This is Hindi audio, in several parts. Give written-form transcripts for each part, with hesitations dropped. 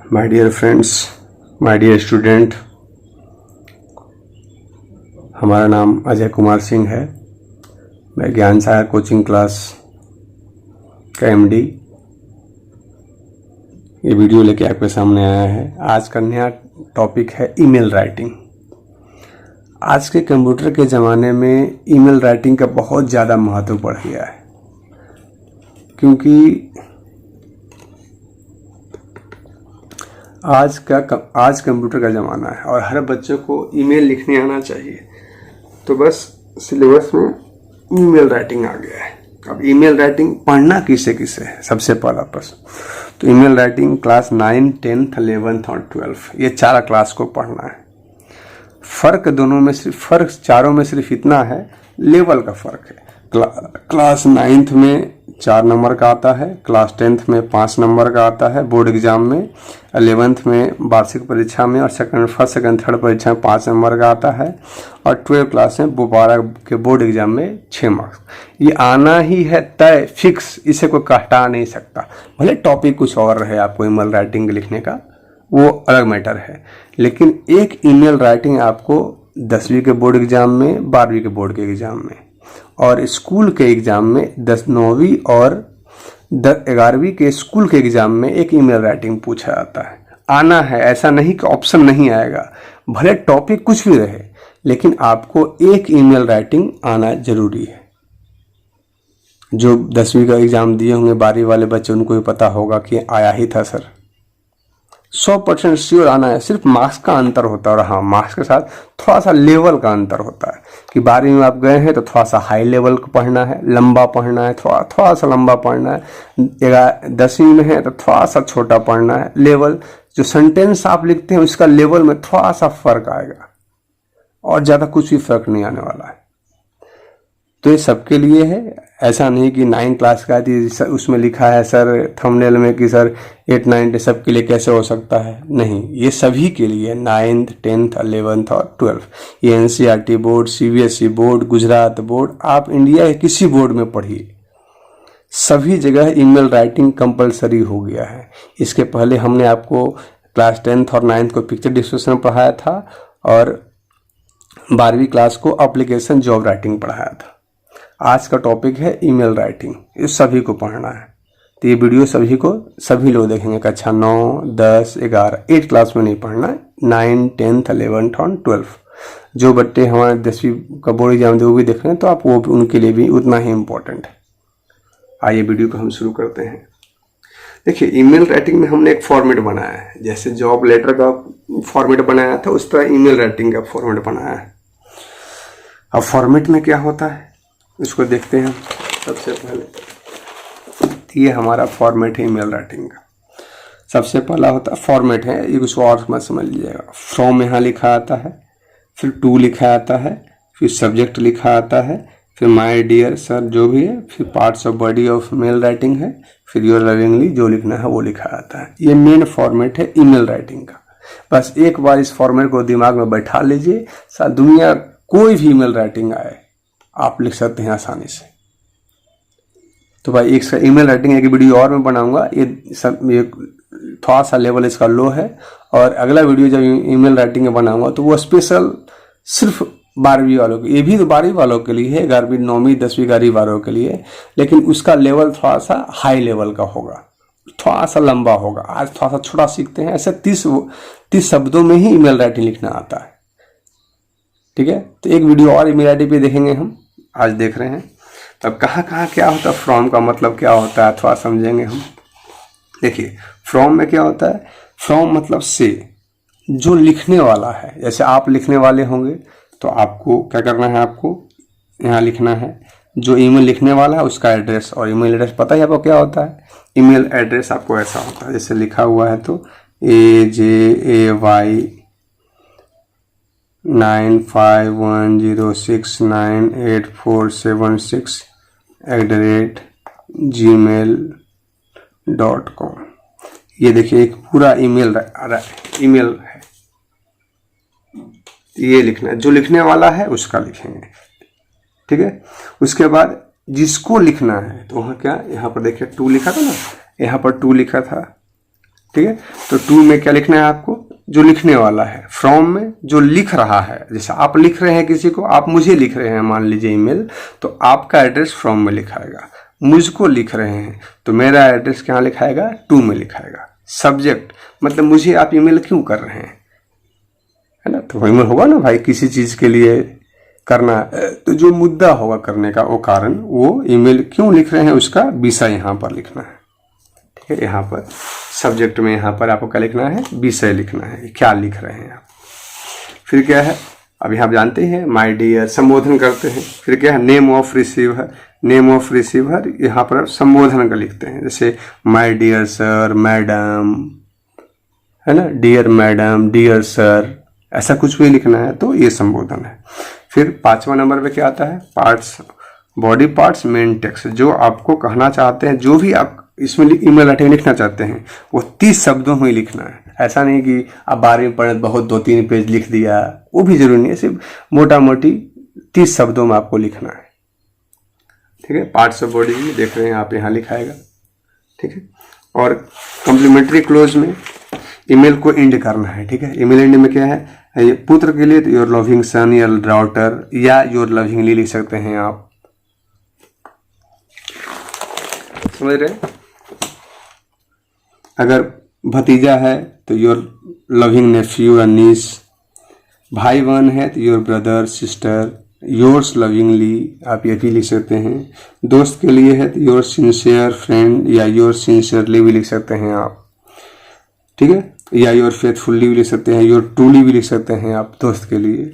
My dear friends, my dear student, हमारा नाम अजय कुमार सिंह है। मैं ज्ञान सागर कोचिंग क्लास का एमडी ये वीडियो लेके आपके सामने आया है। आज का नया टॉपिक है ईमेल राइटिंग। आज के कंप्यूटर के ज़माने में ईमेल राइटिंग का बहुत ज़्यादा महत्व बढ़ गया है, क्योंकि आज कंप्यूटर का ज़माना है और हर बच्चों को ईमेल लिखने आना चाहिए। तो बस सिलेबस में ईमेल राइटिंग आ गया है। अब ईमेल राइटिंग पढ़ना किसे किसे है, सबसे पहला प्रश्न। तो ईमेल राइटिंग क्लास 9, 10, 11 और 12 ये 4 क्लास को पढ़ना है। फ़र्क चारों में सिर्फ इतना है, लेवल का फ़र्क है। क्लास 9th में 4 नंबर का आता है, क्लास 10th में 5 नंबर का आता है बोर्ड एग्जाम में, 11th में वार्षिक परीक्षा में और फर्स्ट सेकंड थर्ड परीक्षा में 5 नंबर का आता है, और 12 क्लास में 12 के बोर्ड एग्जाम में 6 मार्क्स। ये आना ही है तय, फिक्स, इसे कोई हटा नहीं सकता। भले टॉपिक कुछ और रहे आपको ईमेल राइटिंग लिखने का, वो अलग मैटर है, लेकिन एक ईमेल राइटिंग आपको 10वीं के बोर्ड एग्जाम में, 12वीं के बोर्ड के एग्जाम में और स्कूल के एग्जाम में 9वीं और 11वीं के स्कूल के एग्जाम में एक ईमेल राइटिंग पूछा जाता है। आना है, ऐसा नहीं कि ऑप्शन नहीं आएगा। भले टॉपिक कुछ भी रहे, लेकिन आपको एक ईमेल राइटिंग आना जरूरी है। जो 10वीं का एग्जाम दिए होंगे 12वीं वाले बच्चे, उनको भी पता होगा कि आया ही था सर। 100% श्योर आना है। सिर्फ मार्क्स का अंतर होता है, और हाँ, मार्क्स के साथ थोड़ा सा लेवल का अंतर होता है कि 12वीं में आप गए हैं तो थोड़ा सा हाई लेवल का पढ़ना है, लंबा पढ़ना है, थोड़ा सा लंबा पढ़ना है। 10वीं में है तो थोड़ा सा छोटा पढ़ना है। लेवल जो सेंटेंस आप लिखते हैं उसका लेवल में थोड़ा सा फर्क आएगा, और ज़्यादा कुछ भी फर्क नहीं आने वाला है। तो ये सबके लिए है। ऐसा नहीं कि 9 क्लास का थी उसमें लिखा है सर थंबनेल में कि सर 8, 9 सबके लिए कैसे हो सकता है। नहीं, ये सभी के लिए 9th, 10th, 11th और 12। ये NCERT board, CBSE board, Gujarat board, आप इंडिया के किसी बोर्ड में पढ़िए, सभी जगह ईमेल राइटिंग कंपलसरी हो गया है। इसके पहले हमने आपको क्लास 10th और 9th को पिक्चर डिस्कशन पढ़ाया था, और 12वीं क्लास को एप्लीकेशन जॉब राइटिंग पढ़ाया था। आज का टॉपिक है ईमेल राइटिंग। ये सभी को पढ़ना है। तो ये वीडियो सभी लोग देखेंगे। कक्षा 9, 10, 11, 8 क्लास में नहीं पढ़ना है। 9, 10, 11 और 12 जो बच्चे हमारे 10वीं का बोर्ड एग्जाम वो भी देख रहे हैं, तो आप वो उनके लिए भी उतना ही इम्पोर्टेंट है। आइए वीडियो को हम शुरू करते हैं। देखिए, ईमेल राइटिंग में हमने एक फॉर्मेट बनाया है। जैसे जॉब लेटर का फॉर्मेट बनाया था, उस तरह ईमेल राइटिंग का फॉर्मेट बनाया है। अब फॉर्मेट में क्या होता है इसको देखते हैं। सबसे पहले ये हमारा फॉर्मेट है ईमेल राइटिंग का। सबसे पहला होता है फॉर्मेट है, ये कुछ और मत समझ लीजिएगा। फ्रॉम यहाँ लिखा आता है, फिर टू लिखा आता है, फिर सब्जेक्ट लिखा आता है, फिर माय डियर सर जो भी है, फिर parts of body of male writing है, फिर योर लविंगली जो लिखना है वो लिखा आता है। ये मेन फॉर्मेट है ईमेल राइटिंग का। बस एक बार इस फॉर्मेट को दिमाग में बैठा लीजिए, सारी दुनिया कोई भी ईमेल राइटिंग आए आप लिख सकते हैं आसानी से। तो भाई एक ईमेल राइटिंग की वीडियो और मैं बनाऊंगा। ये थोड़ा सा लेवल इसका लो है, और अगला वीडियो जब ईमेल राइटिंग बनाऊंगा तो वो स्पेशल सिर्फ 12वीं वालों के, ये भी तो 12वीं वालों के लिए है, 11वीं, 9वीं, 10वीं, 11वीं वालों के लिए, लेकिन उसका लेवल थोड़ा सा हाई लेवल का होगा, थोड़ा सा लंबा होगा। आज थोड़ा सा छोटा सीखते हैं। ऐसे 30 शब्दों में ही ईमेल राइटिंग लिखना आता है। ठीक है, तो एक वीडियो और ईमेल राइटिंग पे देखेंगे हम, आज देख रहे हैं। तब कहाँ क्या होता है, फ्रॉम का मतलब क्या होता है थोड़ा समझेंगे हम। देखिए, फ्रॉम में क्या होता है, फ्रॉम मतलब से, जो लिखने वाला है। जैसे आप लिखने वाले होंगे तो आपको क्या करना है, आपको यहाँ लिखना है जो ईमेल लिखने वाला है उसका एड्रेस। और ईमेल एड्रेस पता ही आपको क्या होता है। ईमेल एड्रेस आपको ऐसा होता है, जैसे लिखा हुआ है तो AJAY 9510698476@gmail.com। ये देखिए एक पूरा ईमेल है। ये लिखना है, जो लिखने वाला है उसका लिखेंगे। ठीक है, उसके बाद जिसको लिखना है तो वहाँ क्या, यहाँ पर देखिए 2 लिखा था ना, यहाँ पर 2 लिखा था। ठीक है। तो टू में क्या लिखना है आपको, जो लिखने वाला है। फ्रॉम में जो लिख रहा है, जैसे आप लिख रहे हैं किसी को, आप मुझे लिख रहे हैं मान लीजिए ईमेल, तो आपका एड्रेस फ्रॉम में लिखाएगा। मुझको लिख रहे हैं तो मेरा एड्रेस क्या लिखाएगा, टू में लिखाएगा। सब्जेक्ट मतलब मुझे आप ईमेल क्यों कर रहे हैं, है ना, तो ईमेल होगा ना भाई किसी चीज के लिए करना, तो जो मुद्दा होगा करने का वो कारण, वो ईमेल क्यों लिख रहे हैं उसका विषय यहाँ पर लिखना है। ठीक है, यहाँ पर सब्जेक्ट में यहाँ पर आपको क्या लिखना है, विषय लिखना है, क्या लिख रहे हैं आप। फिर क्या है, अब यहाँ जानते हैं माय डियर संबोधन करते हैं। फिर क्या है, name of receiver. Name of receiver यहाँ पर संबोधन का लिखते हैं, जैसे माय डियर सर, मैडम, है ना, डियर मैडम, डियर सर, ऐसा कुछ भी लिखना है तो ये संबोधन है। फिर 5वां नंबर पे क्या आता है, parts, body parts, main text. जो आपको कहना चाहते हैं, जो भी आप इसमें ईमेल अटैच लिखना चाहते हैं, वो 30 शब्दों में लिखना है। ऐसा नहीं कि आप 12वीं पढ़े बहुत 2-3 पेज लिख दिया, वो भी जरूरी नहीं है, सिर्फ मोटा मोटी 30 शब्दों में आपको लिखना है। ठीक है, पार्ट्स ऑफ बॉडी भी देख रहे हैं आप, यहाँ लिखाएगा। ठीक है, और कम्प्लीमेंट्री क्लोज में ईमेल को एंड करना है। ठीक है, ईमेल एंड में क्या है, ये पुत्र के लिए तो योर लविंग सन या डॉटर या योर लविंगली लिख सकते हैं आप, समझ रहे। अगर भतीजा है तो योर लविंग नेफ्यू या नीस, भाई बहन है तो your brother sister, yours lovingly आप ये भी लिख सकते हैं। दोस्त के लिए है तो योर सिंसियर फ्रेंड या योर सिंसियरली भी लिख सकते हैं आप। ठीक है, या योर फेथफुल्ली भी लिख सकते हैं, योर ट्रूली भी लिख सकते हैं आप दोस्त के लिए।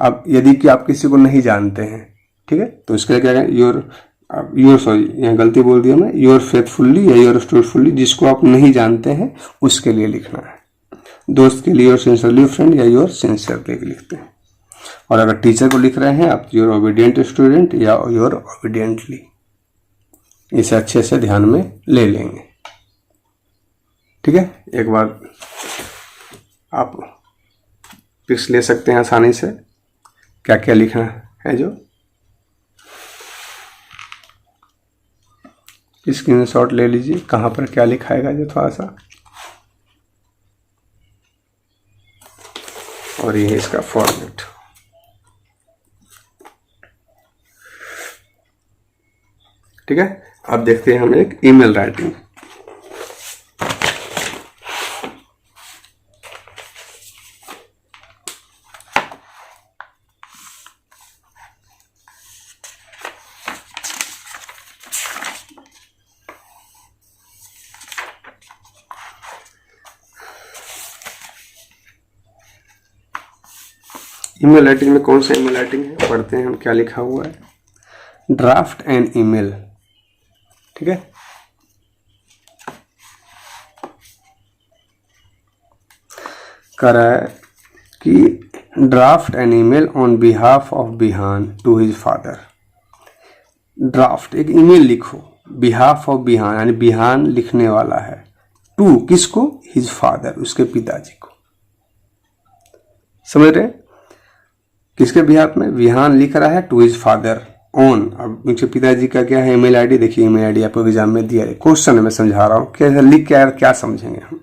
अब यदि कि आप किसी को नहीं जानते हैं, ठीक है, तो इसके लिए क्या है, योर सॉरी यहाँ गलती बोल दिया मैं, योर फेथफुल्ली या योर ट्रूथफुल्ली, जिसको आप नहीं जानते हैं उसके लिए लिखना है। दोस्त के लिए योर सिंसियरली फ्रेंड या योर सिंसियरली भी लिखते हैं। और अगर टीचर को लिख रहे हैं आप, योर ओबीडियंट स्टूडेंट या योर ओबीडियंटली, इसे अच्छे से ध्यान में ले लेंगे। ठीक है, एक बार आप पिक्स ले सकते हैं आसानी से, क्या क्या लिखना है, जो स्क्रीनशॉट ले लीजिए, कहाँ पर क्या लिखाएगा जो थोड़ा सा, और ये है इसका फॉर्मेट। ठीक है, अब देखते हैं हम एक ईमेल राइटिंग। ईमेल राइटिंग में कौन सा ईमेल राइटिंग है, पढ़ते हैं हम क्या लिखा हुआ है। ड्राफ्ट एंड ईमेल, ठीक है, करा है कि draft an email on behalf of Bihan to his father. Draft एक ईमेल लिखो, बिहाफ ऑफ बिहान यानी बिहान लिखने वाला है, टू किसको, हिज फादर उसके पिताजी को। समझ रहे, किसके बिहाफ में, बिहान लिख रहा है टू हिज फादर ऑन। अब उनके पिताजी का क्या है ईमेल आईडी, देखिए ईमेल आईडी आपको एग्जाम में दिया है, क्वेश्चन में समझा रहा हूँ, कैसे लिख के क्या समझेंगे हम।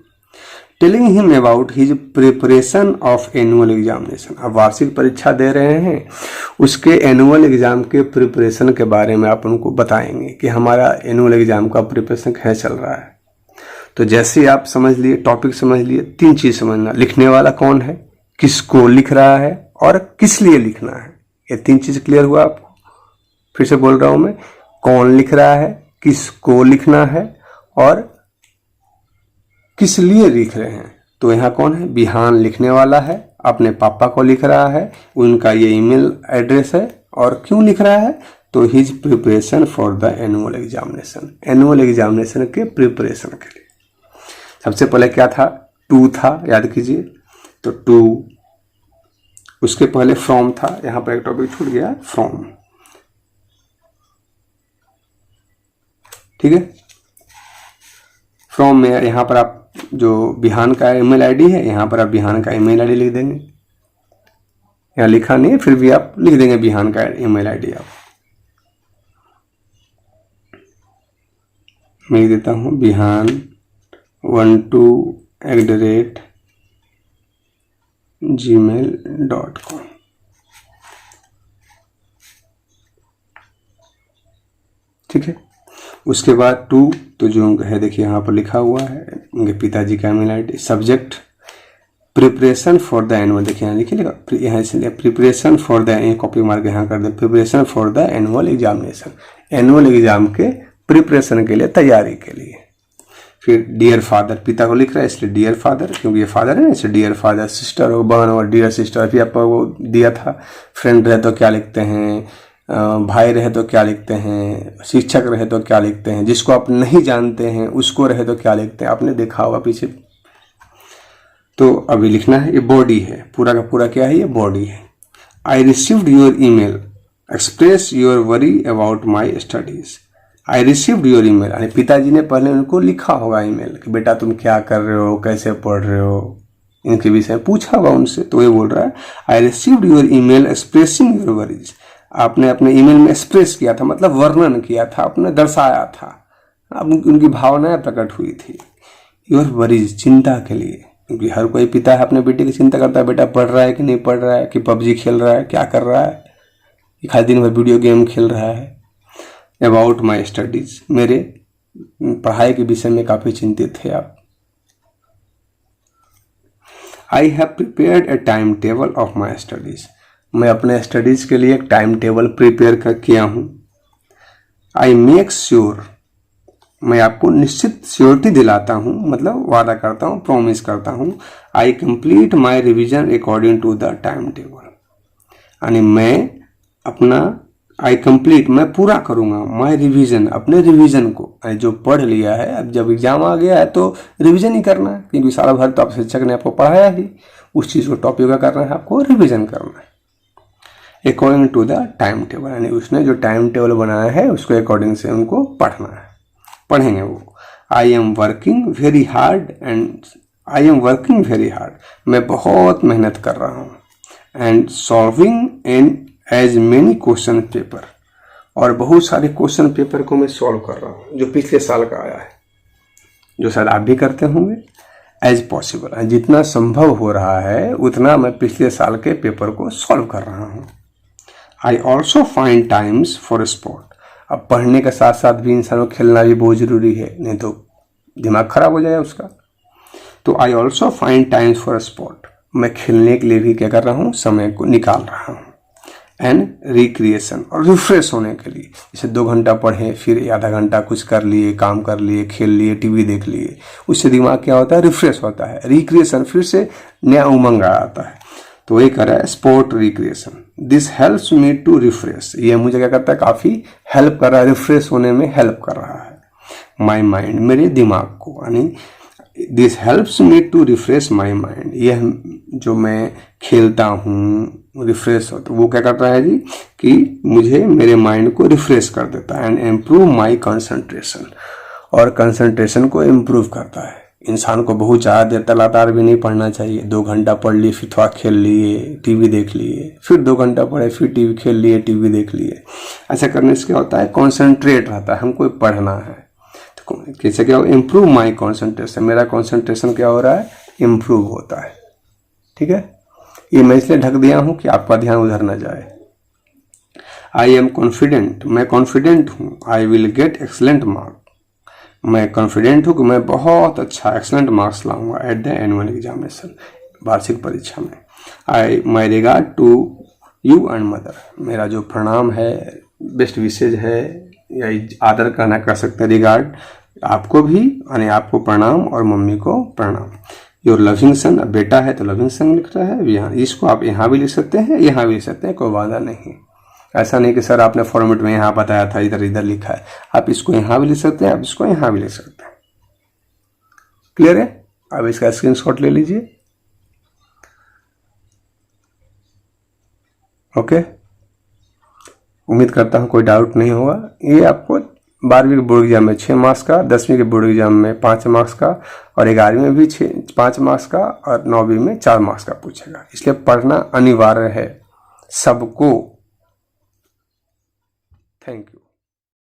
Telling him about his preparation of annual examination, अब वार्षिक परीक्षा दे रहे हैं, उसके एनुअल एग्जाम के प्रिपरेशन के बारे में आप उनको बताएंगे कि हमारा एनुअल एग्जाम का प्रिपरेशन कैसे चल रहा है। तो जैसे आप समझ लिए, टॉपिक समझ लिए, 3 चीज समझना, लिखने वाला कौन है, किसको लिख रहा है और किस लिए लिखना है, ये 3 चीज क्लियर हुआ आपको। फिर से बोल रहा हूं मैं, कौन लिख रहा है, किसको लिखना है और किस लिए लिख रहे हैं। तो यहाँ कौन है, बिहान लिखने वाला है, अपने पापा को लिख रहा है, उनका ये ईमेल एड्रेस है, और क्यों लिख रहा है, तो his preparation for the annual examination, annual examination के प्रिपरेशन के लिए। सबसे पहले क्या था, टू था, याद कीजिए, तो टू, उसके पहले फ्रॉम था, यहाँ पर एक टॉपिक छूट गया, फ्रॉम। ठीक है, फ्रॉम में यहाँ पर आप जो बिहान का ईमेल आईडी है, यहाँ पर आप बिहान का ईमेल आईडी लिख देंगे, यहाँ लिखा नहीं है फिर भी आप लिख देंगे बिहान का ईमेल आईडी। आप मैं लिख देता हूँ बिहान 12@gmail.com। ठीक है। उसके बाद 2 तो जो है देखिए यहाँ पर लिखा हुआ है उनके पिताजी का email ID. Subject preparation for the annual, देखिए यहाँ लिखिएगा यहाँ इसलिए प्रिपरेशन फॉर द, कॉपी मार के यहाँ कर दे, preparation for the annual examination, annual exam के प्रिपरेशन के लिए, तैयारी के लिए। फिर डियर फादर, पिता को लिख रहा है इसलिए डियर फादर, क्योंकि ये फादर है ना, इसलिए डियर फादर। सिस्टर हो, बहन और डियर सिस्टर, फिर आपको वो दिया था। फ्रेंड रहे तो क्या लिखते हैं, भाई रहे तो क्या लिखते हैं, शिक्षक रहे तो क्या लिखते हैं, जिसको आप नहीं जानते हैं उसको रहे तो क्या लिखते हैं, आपने देखा होगा पीछे। तो अभी लिखना है, ये बॉडी है, पूरा का पूरा क्या है, ये बॉडी है। I received your email, express your worry about my studies. I received your email, यानी पिताजी ने पहले उनको लिखा होगा ईमेल कि बेटा तुम क्या कर रहे हो, कैसे पढ़ रहे हो, इनके विषय में पूछा होगा उनसे। तो ये बोल रहा है I received your email expressing your worries, आपने अपने ईमेल में एक्सप्रेस किया था, मतलब वर्णन किया था, आपने दर्शाया था, अब उनकी भावनाएं प्रकट हुई थी। योर वरीज, चिंता के लिए, क्योंकि हर कोई पिता है अपने बेटे की चिंता करता है, बेटा पढ़ रहा है कि नहीं पढ़ रहा है, कि पबजी खेल रहा है, क्या कर रहा है, कि खाली दिन भर वीडियो गेम खेल रहा है। अबाउट माई स्टडीज, मेरे पढ़ाई के विषय में काफ़ी चिंतित थे आप। I have prepared A time table of my studies, मैं अपने स्टडीज के लिए एक टाइम टेबल प्रिपेयर किया हूँ। आई मेक श्योर, मैं आपको निश्चित श्योरिटी दिलाता हूँ, मतलब वादा करता हूँ, प्रॉमिस करता हूँ। I complete my revision according to the timetable, यानी मैं अपना आई कंप्लीट, मैं पूरा करूँगा माई रिविजन, अपने रिविजन को, जो पढ़ लिया है, अब जब एग्जाम आ गया है तो रिविजन ही करना है, क्योंकि सारा भर तो आप शिक्षक ने आपको पढ़ाया ही, उस चीज़ को टॉपिक का करना है, आपको रिविजन करना है according to the timetable, यानी उसने जो टाइम टेबल बनाया है उसके अकॉर्डिंग से उनको पढ़ना है, पढ़ेंगे वो। I am working very hard मैं बहुत मेहनत कर रहा हूँ। And solving as many question paper, और बहुत सारे क्वेश्चन पेपर को मैं सॉल्व कर रहा हूँ जो पिछले साल का आया है, जो शायद आप भी करते होंगे। एज पॉसिबल, जितना संभव हो रहा है उतना मैं पिछले साल के पेपर को सॉल्व कर रहा हूँ। I also find times for sport, अब पढ़ने के साथ साथ भी इंसान को खेलना भी बहुत ज़रूरी है, नहीं तो दिमाग खराब हो जाएगा उसका। तो I also find times for sport, मैं खेलने के लिए भी क्या कर रहा हूँ, समय को निकाल रहा हूँ। एंड रिक्रिएशन, और रिफ्रेश होने के लिए, जैसे 2 घंटा पढ़े, फिर आधा घंटा कुछ कर लिए, काम कर लिए, खेल लिए, टीवी देख लिए, उससे दिमाग क्या होता है, रिफ्रेश होता है। रिक्रिएशन, फिर से नया उमंग आता है। तो ये कर रहा है sport recreation. This helps me to refresh, ये मुझे क्या करता है, काफ़ी हेल्प कर रहा है, रिफ्रेश होने में हेल्प कर रहा है माई माइंड, मेरे दिमाग को, यानी this helps me to refresh my mind, यह जो मैं खेलता हूँ रिफ्रेश होता, वो क्या करता है जी कि मुझे मेरे माइंड को रिफ्रेश कर देता है। एंड इम्प्रूव माई कंसंट्रेशन, और कंसंट्रेशन को इम्प्रूव करता है। इंसान को बहुत ज़्यादा देर तक लगातार भी नहीं पढ़ना चाहिए, 2 घंटा पढ़ लिए, फिर थोड़ा खेल लिए, टीवी देख लिए, फिर 2 घंटा पढ़े, फिर टीवी खेल लिए, टीवी देख लिए। ऐसा करने से क्या होता है, कॉन्सेंट्रेट रहता है, हमको पढ़ना है। तो कैसे क्या हो, इम्प्रूव माई कॉन्सेंट्रेशन, मेरा कॉन्सेंट्रेशन क्या हो रहा है, इम्प्रूव होता है। ठीक है, ये मैं इसलिए ढक दिया हूँ कि आपका ध्यान उधर न जाए। आई एम कॉन्फिडेंट, मैं कॉन्फिडेंट हूँ। I will get excellent mark, मैं कॉन्फिडेंट हूँ कि मैं बहुत अच्छा एक्सलेंट मार्क्स लाऊंगा एट द एनुअल एग्जामिनेशन, वार्षिक परीक्षा में। I my regard to you and mother, मेरा जो प्रणाम है, बेस्ट विशेज है, या आदर करना कर सकते हैं, रिगार्ड आपको भी, यानी आपको प्रणाम और मम्मी को प्रणाम। योर लविंग सन, अब बेटा है तो लविंग सन लिख रहा है यहाँ, इसको आप यहाँ भी लिख सकते हैं, यहाँ भी लिख सकते हैं, कोई वादा नहीं। ऐसा नहीं कि सर आपने फॉर्मेट में यहाँ बताया था, इधर इधर लिखा है, आप इसको यहाँ भी लिख सकते हैं, आप इसको यहाँ भी लिख सकते हैं। क्लियर है, अब इसका स्क्रीनशॉट ले लीजिए। ओके, उम्मीद करता हूँ कोई डाउट नहीं होगा। ये आपको 12वीं के बोर्ड एग्जाम में 6 मार्क्स का, 10वीं के बोर्ड एग्जाम में 5 मार्क्स का, और 11वीं में भी 5 मार्क्स का, और 9वीं में 4 मार्क्स का पूछेगा। इसलिए पढ़ना अनिवार्य है सबको। Thank you.